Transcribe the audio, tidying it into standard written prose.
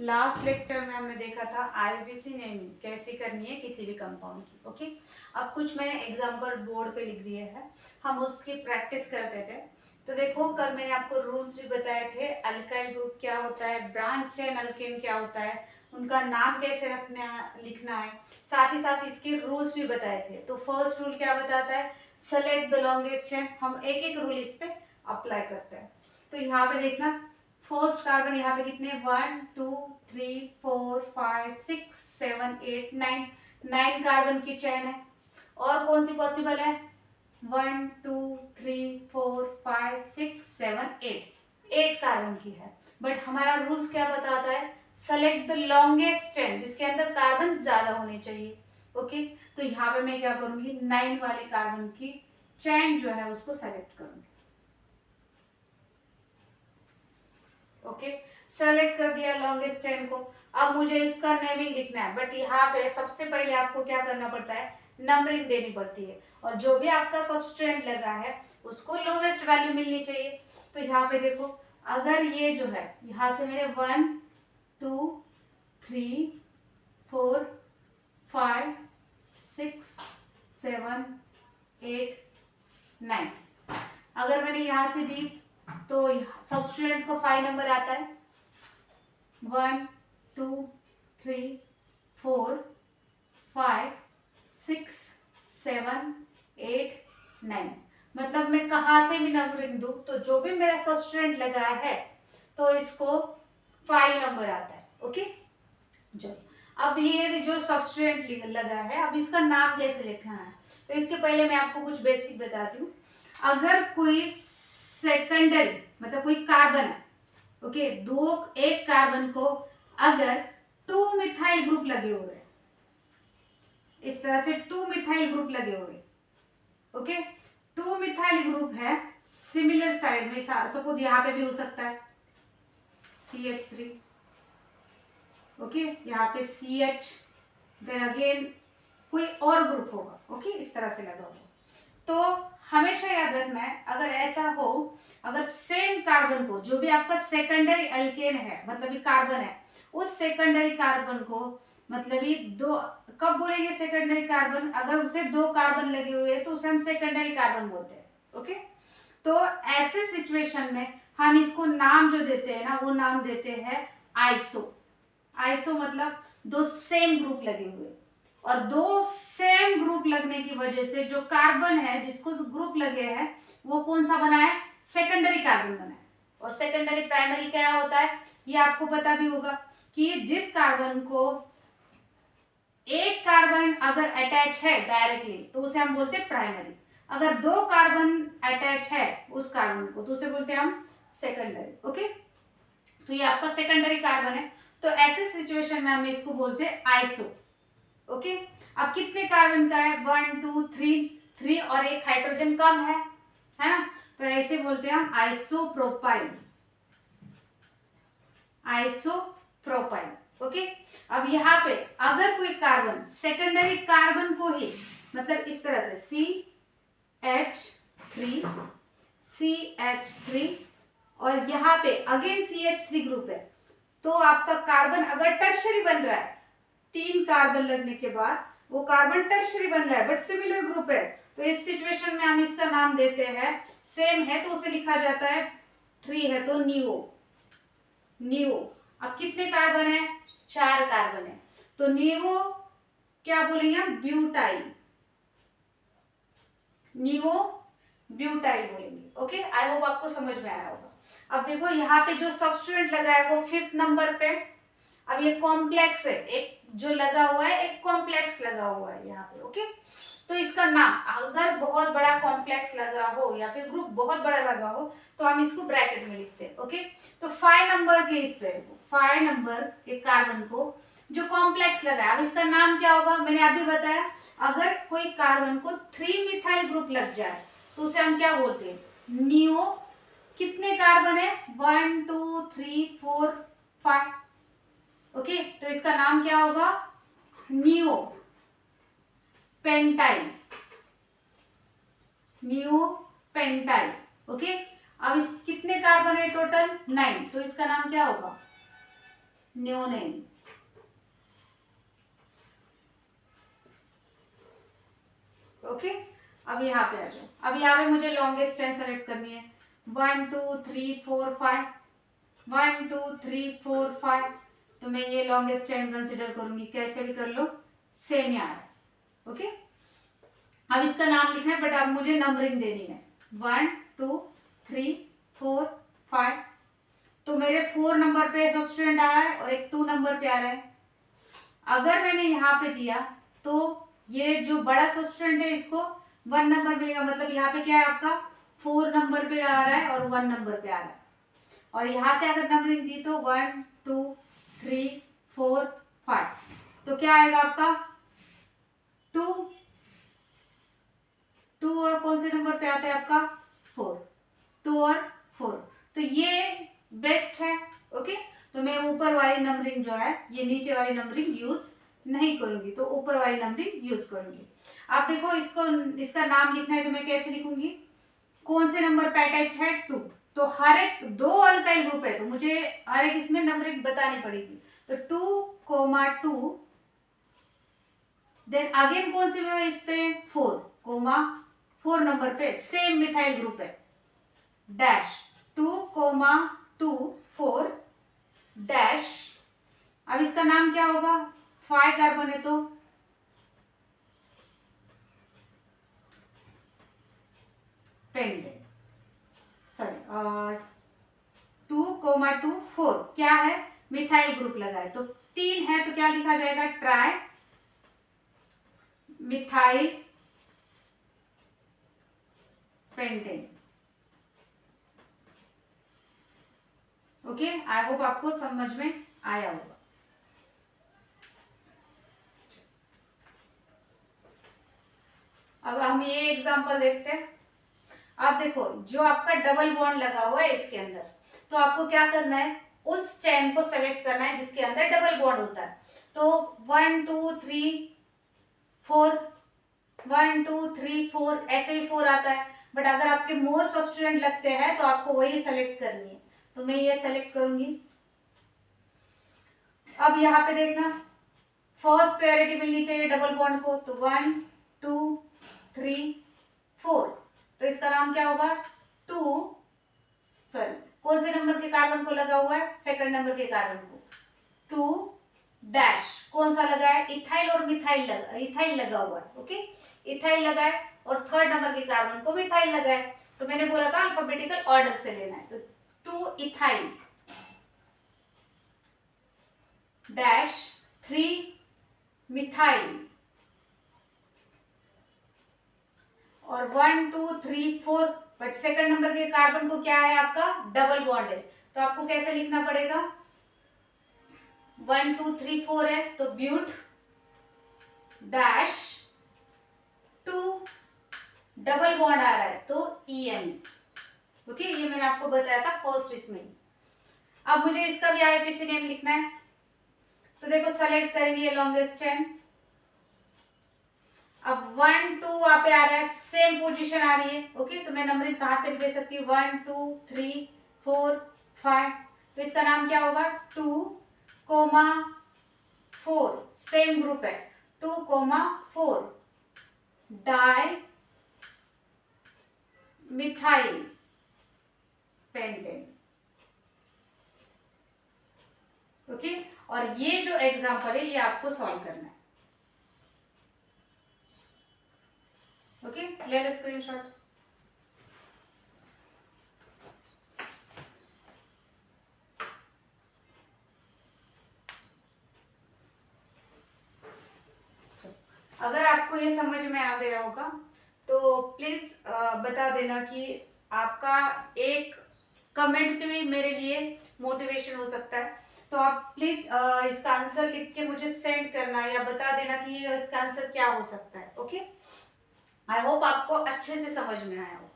Last lecture में हमने देखा था आईयूपीएसी नेमिंग कैसे करनी है किसी भी कंपाउंड की। ओके, अब कुछ मैंने एग्जांपल बोर्ड पे लिख दिए हैं, हम उसकी प्रैक्टिस करते थे। तो देखो, कल मैंने आपको रूल्स भी बताए थे, अल्काइल ग्रुप क्या होता है, ब्रांच चेन अल्केन क्या होता है, उनका नाम कैसे रखना लिखना है, साथ ही साथ इसके रूल्स भी बताए थे। तो फर्स्ट रूल क्या बताता है, सेलेक्ट द लॉन्गेस्ट चेन। हम एक एक रूल इस पे अप्लाई करते हैं। तो यहाँ पे देखना, फर्स्ट कार्बन यहाँ पे कितने, 1 2 3 4 5 6 7 8 9, 9 कार्बन की चेन है। और कौन सी पॉसिबल है, 1 2 3 4 5 6 7 8, 8 कार्बन की है। बट हमारा रूल्स क्या बताता है, सेलेक्ट द लॉन्गेस्ट चेन, जिसके अंदर कार्बन ज्यादा होने चाहिए। ओके, तो यहाँ पे मैं क्या करूंगी, 9 वाले कार्बन की चेन जो है उसको सेलेक्ट करूंगी। ओके, सेलेक्ट कर दिया लॉन्गेस्ट चेन को। अब मुझे इसका नेमिंग लिखना है, बट यहाँ पे सबसे पहले आपको क्या करना पड़ता है, नंबरिंग देनी पड़ती है। और जो भी आपका सबस्ट्रेंट लगा है उसको लोवेस्ट वैल्यू मिलनी चाहिए। तो यहाँ पे देखो, अगर ये जो है यहाँ से मेरे 1 2 3 4 5 6 7 8 9, अगर मैंने यहाँ से दी तो सबस्ट्रेंट को 5 नंबर आता है, 1 2 3 4 5 6 7 8 9। मतलब मैं कहाँ से भी नंबरिंग दूं तो जो भी मेरा सबस्ट्रेंट लगा है तो इसको 5 नंबर आता है। ओके, चलो अब ये जो सबस्ट्रेंट लगा है, अब इसका नाम कैसे लिखना है, तो इसके पहले मैं आपको कुछ बेसिक बताती हूँ। अगर कोई सेकेंडरी मतलब कोई कार्बन है, ओके, एक कार्बन को अगर 2 मिथाइल ग्रुप लगे हुए, इस तरह से 2 मिथाइल ग्रुप लगे हुए, ओके, 2 मिथाइल ग्रुप है सिमिलर साइड में, सपोज यहाँ पे भी हो सकता है CH3, ओके, यहाँ पे CH, देन अगेन कोई और ग्रुप होगा, ओके, इस तरह से लगा होगा। तो हमेशा याद रखना है, अगर ऐसा हो, अगर सेम कार्बन को, जो भी आपका सेकेंडरी अल्केन है, मतलब ये कार्बन है, उस सेकेंडरी कार्बन को, मतलब ये दो, कब बोलेंगे सेकेंडरी कार्बन, अगर उसे 2 कार्बन लगे हुए हैं तो उसे हम सेकेंडरी कार्बन बोलते हैं। ओके, तो ऐसे सिचुएशन में हम इसको नाम जो देते हैं ना, वो नाम देते हैं आइसो। आइसो मतलब 2 सेम ग्रुप लगे हुए, और 2 सेम ग्रुप लगने की वजह से जो कार्बन है जिसको ग्रुप लगे हैं वो कौन सा बना है, सेकेंडरी कार्बन बना है। और सेकेंडरी प्राइमरी क्या होता है, ये आपको पता भी होगा कि जिस कार्बन को एक कार्बन अगर अटैच है डायरेक्टली तो उसे हम बोलते हैं प्राइमरी, अगर 2 कार्बन अटैच है उस कार्बन को तो उसे बोलते हैं हम सेकेंडरी। ओके, तो ये आपका सेकेंडरी कार्बन है, तो ऐसे सिचुएशन में हम इसको बोलते हैं आइसो। ओके, अब कितने कार्बन का है, 1 2 3 3, और एक हाइड्रोजन कम है ना, तो ऐसे बोलते हैं हम आइसोप्रोपाइल, आइसोप्रोपाइल। ओके, अब यहाँ पे अगर कोई कार्बन सेकेंडरी कार्बन को ही, मतलब इस तरह से CH3 CH3 और यहाँ पे अगेन CH3 ग्रुप है, तो आपका कार्बन अगर टर्शरी बन रहा है, 3 कार्बन लगने के बाद वो कार्बन टर्शरी बन रहा है बट सिमिलर ग्रुप है, तो इस सिचुएशन में हम इसका नाम देते हैं, सेम है तो उसे लिखा जाता है 3 है तो नियो, नियो। अब कितने कार्बन है, 4 कार्बन है, तो नियो क्या बोलेंगे हम, ब्यूटाइल, नियो ब्यूटाइल बोलेंगे। ओके, आई होप आपको समझ में आया होगा। अब देखो यहाँ पे जो सबस्टिट्यूएंट लगा है वो 5th नंबर पे, अब ये कॉम्प्लेक्स है, एक जो लगा हुआ है एक कॉम्प्लेक्स लगा हुआ है यहाँ पे। ओके, तो इसका नाम, अगर बहुत बड़ा कॉम्प्लेक्स लगा हो या फिर ग्रुप बहुत बड़ा लगा हो तो हम इसको ब्रैकेट में लिखते हैं। ओके, तो 5 नंबर के इस पे 5 नंबर के कार्बन को जो कॉम्प्लेक्स लगा है, अब इसका नाम क्या होगा, मैंने अभी बताया, अगर कोई कार्बन को 3 मिथाइल ग्रुप लग जाए तो उसे हम क्या बोलते हैं, नियो। कितने कार्बन है, 1 2 3 4 5, ओके, तो इसका नाम क्या होगा, neo pentyl, neo pentyl. Okay, अब इस कितने कार्बन है टोटल, 9, तो इसका नाम क्या होगा, न्यू नेम। ओके, अब यहाँ पे आ जाओ। अब यहाँ पे मुझे लॉन्गेस्ट चेन सेलेक्ट करनी है। 1 2 3 4 5, 1 2 3 4 5। तो मैं ये लॉन्गेस्ट चेन कंसिडर करूंगी, कैसे भी कर लो, सेम यार। ओके, अब इसका नाम लिखना है, बट अब मुझे नंबरिंग देनी है। 1 2 3 4 5। तो मेरे 4 नंबर पे सब स्टूडेंट आ रहा है और एक 2 नंबर पे आ रहा है। अगर मैंने यहाँ पे दिया तो ये जो बड़ा सब स्टूडेंट है इसको 1 नंबर मिलेगा, मतलब यहाँ पे क्या है आपका 4 नंबर पे आ रहा है और 1 नंबर पे आ रहा है। और यहाँ से अगर नंबरिंग दी तो 1 2 3 4 5, तो क्या आएगा आपका 2 2, और कौन से नंबर पे आता है आपका 4, 2 और 4। तो ये बेस्ट है। ओके, तो मैं ऊपर वाली नंबरिंग जो है, ये नीचे वाली नंबरिंग यूज नहीं करूंगी, तो ऊपर वाली नंबरिंग यूज करूंगी। आप देखो, इसको इसका नाम लिखना है तो मैं कैसे लिखूंगी, कौन से नंबर पे अटैच है 2। तो हर एक 2 अल्काइल ग्रुप है तो मुझे हर एक इसमें नंबरिंग बतानी पड़ेगी। तो 2, 2, देन अगेन कौन से इस पे 4 नंबर पे सेम मिथाइल ग्रुप है, डैश 2, 4 डैश। अब इसका नाम क्या होगा, 5 कार्बन है तो पेंडेंट, सॉरी 2, 4 क्या है, मिथाइल ग्रुप लगा है। तो 3 है तो क्या लिखा जाएगा, tri methyl pentane. Okay, I hope आपको समझ में आया होगा। अब हम ये एग्जांपल देखते हैं। अब देखो, जो आपका डबल बॉन्ड लगा हुआ है इसके अंदर, तो आपको क्या करना है, उस चेन को सेलेक्ट करना है जिसके अंदर डबल बॉन्ड होता है। तो 1 2 3 4, 1 2 3 4 ऐसे ही 4 आता है। बट अगर आपके मोर सब्स्टिट्यूएंट लगते हैं तो आपको वही सेलेक्ट करनी है। तो मैं ये सेलेक्ट करूंगी। अब यहाँ पे देखना, फर्स्ट प्रायोरिटी मिलनी चाहिए डबल बॉन्ड को, तो 1 2 3 4। तो इसका नाम क्या होगा, 2, सॉरी कौन से नंबर के कार्बन को लगा हुआ है, सेकंड नंबर के कार्बन को, 2 डैश कौन सा लगा है, इथाइल और इथाइल लगा हुआ है। ओके, इथाइल लगा है और थर्ड नंबर के कार्बन को भी इथाइल लगा है। तो मैंने बोला था अल्फाबेटिकल ऑर्डर से लेना है। तो 2 इथाइल डैश 3 मिथाइल और 1 2 3 4। बट सेकंड नंबर के कार्बन को क्या है आपका, डबल बॉन्ड है। तो आपको कैसे लिखना पड़ेगा, 1 2 3 4 है तो ब्यूट डैश 2 डबल बॉन्ड आ रहा है तो EN। ओके, ये मैंने आपको बताया था फर्स्ट इसमें। अब मुझे इसका भी IUPAC नेम लिखना है। तो देखो, सेलेक्ट करेंगे लॉन्गेस्ट चेन। अब 1 2 वहां पे आ रहा है, सेम पोजीशन आ रही है। ओके, तो मैं नंबरिंग कहां से भी दे सकती हूँ, 1 2 3 4 5। तो इसका नाम क्या होगा, 2, 4 सेम ग्रुप है, 2, 4 डाई मिथाइल पेंटेन। ओके, और ये जो एग्जांपल है ये आपको सॉल्व करना है। ओके, ले लो स्क्रीनशॉट। अगर आपको ये समझ में आ गया होगा तो प्लीज बता देना कि आपका एक कमेंट भी मेरे लिए मोटिवेशन हो सकता है। तो आप प्लीज इसका आंसर लिख के मुझे सेंड करना या बता देना कि इसका आंसर क्या हो सकता है। ओके, आई होप आपको अच्छे से समझ में आया हो।